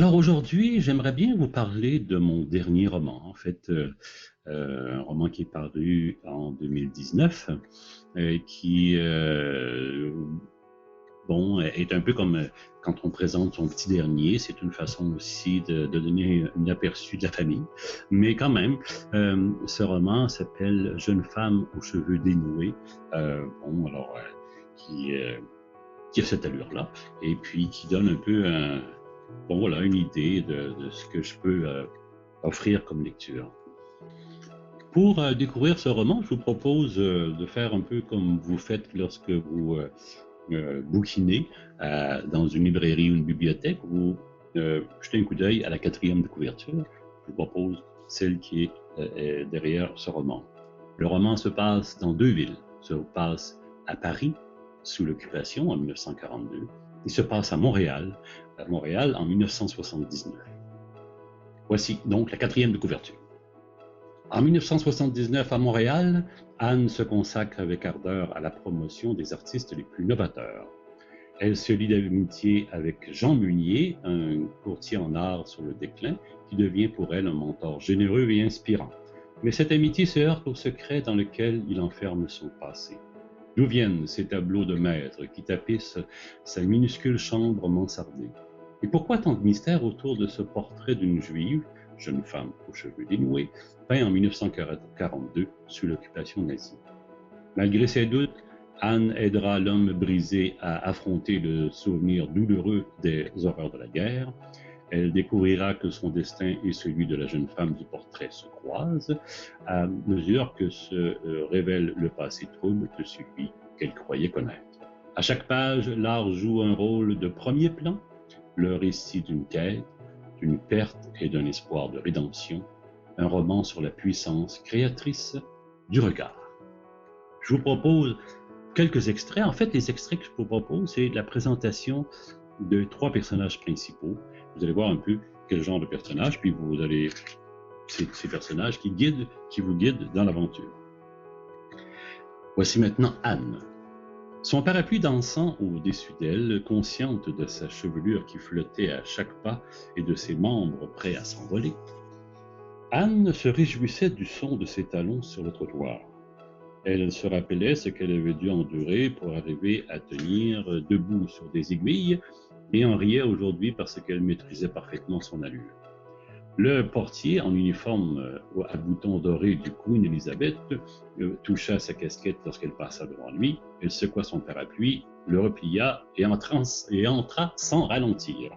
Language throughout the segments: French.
Alors aujourd'hui, j'aimerais bien vous parler de mon dernier roman. En fait, un roman qui est paru en 2019, qui bon, est un peu comme quand on présente son petit dernier. C'est une façon aussi de donner un aperçu de la famille. Mais quand même, ce roman s'appelle Jeune femme aux cheveux dénoués. Bon, alors, qui a cette allure-là, et puis qui donne un peu bon, voilà, une idée de ce que je peux offrir comme lecture. Pour découvrir ce roman, je vous propose de faire un peu comme vous faites lorsque vous bouquinez dans une librairie ou une bibliothèque. Vous jetez un coup d'œil à la quatrième de couverture. Je vous propose celle qui est derrière ce roman. Le roman se passe dans deux villes. Se passe à Paris, sous l'occupation en 1942. Il se passe à Montréal en 1979. Voici donc la quatrième de couverture. En 1979, à Montréal, Anne se consacre avec ardeur à la promotion des artistes les plus novateurs. Elle se lie d'amitié avec Jean Munier, un courtier en art sur le déclin, qui devient pour elle un mentor généreux et inspirant. Mais cette amitié se heurte au secret dans lequel il enferme son passé. D'où viennent ces tableaux de maître qui tapissent sa minuscule chambre mansardée? Et pourquoi tant de mystère autour de ce portrait d'une juive, jeune femme aux cheveux dénoués, peint en 1942 sous l'occupation nazie? Malgré ses doutes, Anne aidera l'homme brisé à affronter le souvenir douloureux des horreurs de la guerre. Elle découvrira que son destin et celui de la jeune femme du portrait se croisent à mesure que se révèle le passé trouble de celui qu'elle croyait connaître. À chaque page, l'art joue un rôle de premier plan, le récit d'une quête, d'une perte et d'un espoir de rédemption, un roman sur la puissance créatrice du regard. Je vous propose quelques extraits. En fait, les extraits que je vous propose, c'est la présentation de trois personnages principaux. Vous allez voir un peu quel genre de personnage, puis vous allez ces personnages qui vous guident dans l'aventure. Voici maintenant Anne. Son parapluie dansant au-dessus d'elle, consciente de sa chevelure qui flottait à chaque pas et de ses membres prêts à s'envoler, Anne se réjouissait du son de ses talons sur le trottoir. Elle se rappelait ce qu'elle avait dû endurer pour arriver à tenir debout sur des aiguilles et en riait aujourd'hui parce qu'elle maîtrisait parfaitement son allure. Le portier, en uniforme à boutons dorés du Queen Elizabeth, toucha sa casquette lorsqu'elle passa devant lui. Elle secoua son parapluie, le replia et entra sans ralentir.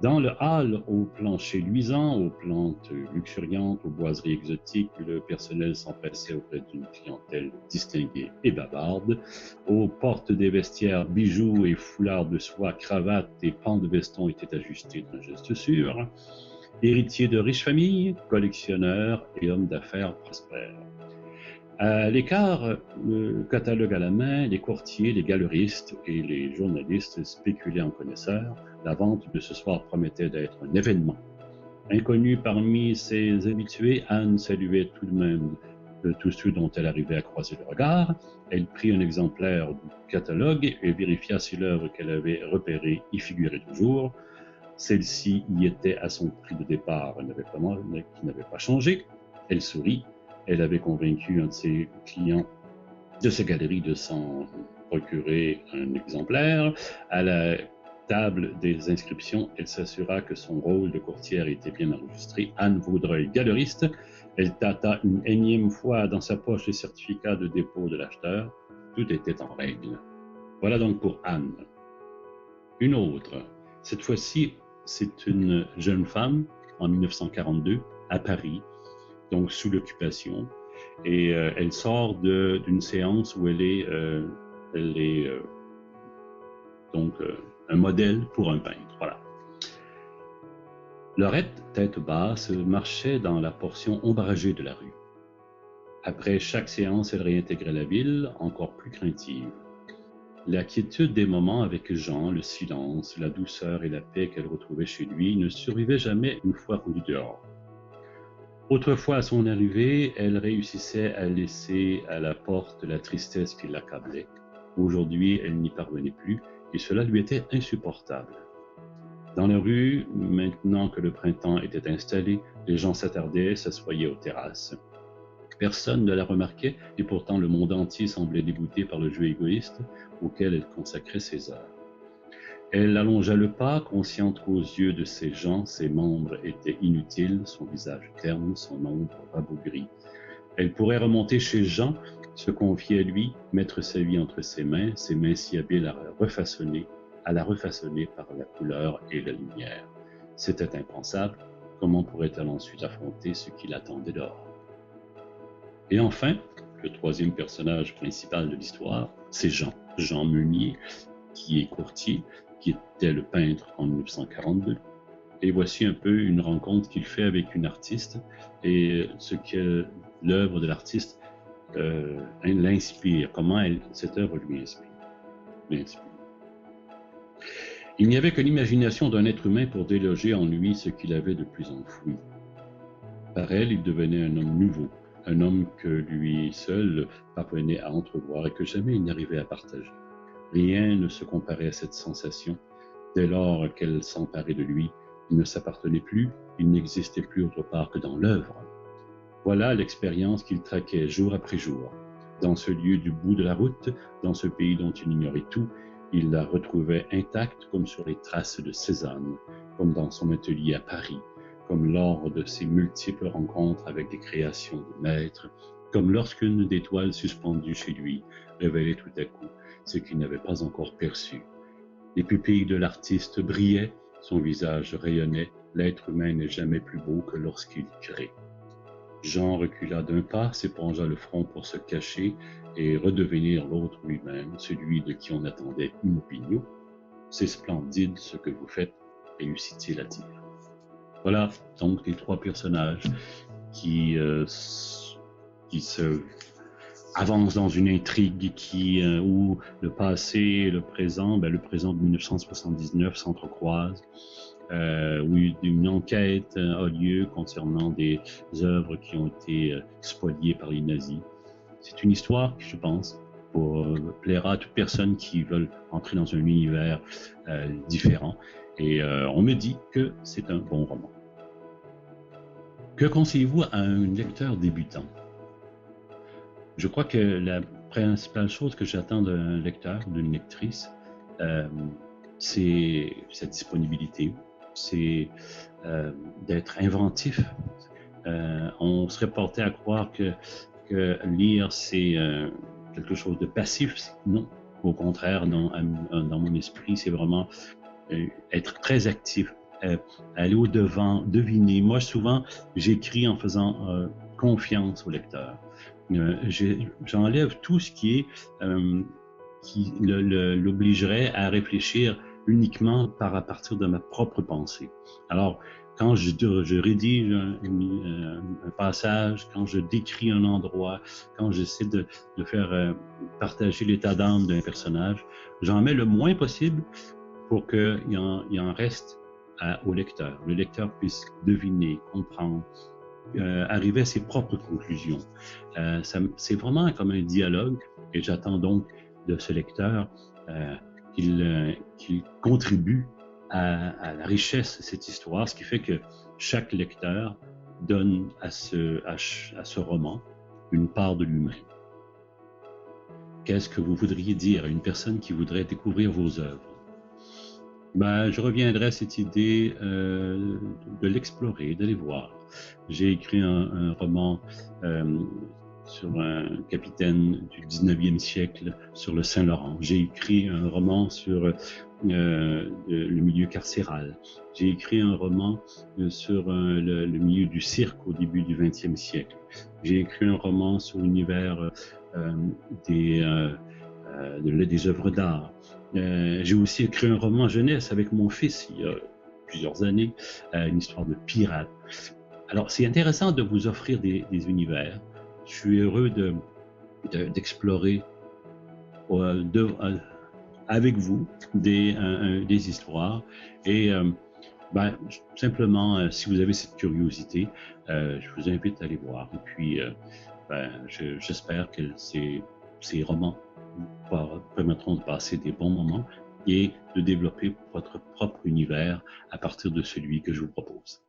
Dans le hall, au plancher luisant, aux plantes luxuriantes, aux boiseries exotiques, le personnel s'empressait auprès d'une clientèle distinguée et bavarde. Aux portes des vestiaires, bijoux et foulards de soie, cravates et pans de veston étaient ajustés d'un geste sûr. Héritier de riches familles, collectionneur et homme d'affaires prospères. À l'écart, le catalogue à la main, les courtiers, les galeristes et les journalistes spéculaient en connaisseurs. La vente de ce soir promettait d'être un événement. Inconnue parmi ses habitués, Anne saluait tout de même tous ceux dont elle arrivait à croiser le regard. Elle prit un exemplaire du catalogue et vérifia si l'œuvre qu'elle avait repérée y figurait toujours. Celle-ci y était à son prix de départ, qui n'avait pas changé. Elle sourit. Elle avait convaincu un de ses clients de sa galerie de s'en procurer un exemplaire. À la table des inscriptions, elle s'assura que son rôle de courtière était bien enregistré. Anne Vaudreuil, galeriste. Elle tâta une énième fois dans sa poche le certificat de dépôt de l'acheteur. Tout était en règle. Voilà donc pour Anne. Une autre. Cette fois-ci, c'est une jeune femme en 1942 à Paris, donc sous l'occupation, et elle sort d'une séance où elle est donc un modèle pour un peintre. Voilà. Laurette, tête basse, marchait dans la portion ombragée de la rue. Après chaque séance, elle réintégrait la ville, encore plus craintive. La quiétude des moments avec Jean, le silence, la douceur et la paix qu'elle retrouvait chez lui ne survivaient jamais une fois rendue dehors. Autrefois, à son arrivée, elle réussissait à laisser à la porte la tristesse qui l'accablait. Aujourd'hui, elle n'y parvenait plus et cela lui était insupportable. Dans la rue, maintenant que le printemps était installé, les gens s'attardaient, s'assoyaient aux terrasses. Personne ne la remarquait, et pourtant le monde entier semblait dégoûté par le jeu égoïste auquel elle consacrait ses heures. Elle allongea le pas, consciente qu'aux yeux de ces gens, ses membres étaient inutiles, son visage terne, son ombre rabougrie. Elle pourrait remonter chez Jean, se confier à lui, mettre sa vie entre ses mains si habiles à la reffaçonner par la couleur et la lumière. C'était impensable. Comment pourrait-elle ensuite affronter ce qui l'attendait dehors? Et enfin, le troisième personnage principal de l'histoire, c'est Jean, Jean Meunier, qui est courtier, qui était le peintre en 1942. Et voici un peu une rencontre qu'il fait avec une artiste et ce que l'œuvre de l'artiste l'inspire, comment cette œuvre lui inspire. Il n'y avait que l'imagination d'un être humain pour déloger en lui ce qu'il avait de plus enfoui. Par elle, il devenait un homme nouveau, un homme que lui seul parvenait à entrevoir et que jamais il n'arrivait à partager. Rien ne se comparait à cette sensation. Dès lors qu'elle s'emparait de lui, il ne s'appartenait plus, il n'existait plus autre part que dans l'œuvre. Voilà l'expérience qu'il traquait jour après jour. Dans ce lieu du bout de la route, dans ce pays dont il ignorait tout, il la retrouvait intacte comme sur les traces de Cézanne, comme dans son atelier à Paris, comme lors de ses multiples rencontres avec des créations de maîtres, comme lorsqu'une des toiles suspendues chez lui révélait tout à coup ce qu'il n'avait pas encore perçu. Les pupilles de l'artiste brillaient, son visage rayonnait, l'être humain n'est jamais plus beau que lorsqu'il crée. Jean recula d'un pas, s'épongea le front pour se cacher et redevenir l'autre lui-même, celui de qui on attendait une opinion. C'est splendide ce que vous faites, réussit-il à dire. Voilà donc les trois personnages qui se avancent dans une intrigue où le passé et le présent de 1979 s'entrecroisent. Où une enquête a lieu concernant des œuvres qui ont été spoliées par les nazis. C'est une histoire qui, je pense, plaira à toute personne qui veut entrer dans un univers différent. Et on me dit que c'est un bon roman. Que conseillez-vous à un lecteur débutant? Je crois que la principale chose que j'attends d'un lecteur, d'une lectrice, c'est sa disponibilité, c'est d'être inventif. On serait porté à croire que lire, c'est quelque chose de passif. Non, au contraire, dans mon esprit, c'est vraiment être très actif, aller au-devant, deviner. Moi, souvent, j'écris en faisant confiance au lecteur. J'enlève tout ce qui l'obligerait à réfléchir uniquement à partir de ma propre pensée. Alors, quand je rédige un passage, quand je décris un endroit, quand j'essaie de faire partager l'état d'âme d'un personnage, j'en mets le moins possible pour qu'il en reste au lecteur. Le lecteur puisse deviner, comprendre, arriver à ses propres conclusions. C'est vraiment comme un dialogue et j'attends donc de ce lecteur qu'il contribue à la richesse de cette histoire, ce qui fait que chaque lecteur donne à ce roman une part de lui-même. Qu'est-ce que vous voudriez dire à une personne qui voudrait découvrir vos œuvres? Je reviendrai à cette idée de l'explorer, d'aller voir. J'ai écrit un roman sur un capitaine du 19e siècle sur le Saint-Laurent. J'ai écrit un roman sur le milieu carcéral. J'ai écrit un roman sur le milieu du cirque au début du 20e siècle. J'ai écrit un roman sur l'univers des œuvres d'art. J'ai aussi écrit un roman jeunesse avec mon fils il y a plusieurs années, une histoire de pirate. Alors, c'est intéressant de vous offrir des univers. Je suis heureux d'explorer avec vous des histoires. Et simplement, si vous avez cette curiosité, je vous invite à aller voir. Et puis, j'espère que ces romans permettront de passer des bons moments et de développer votre propre univers à partir de celui que je vous propose.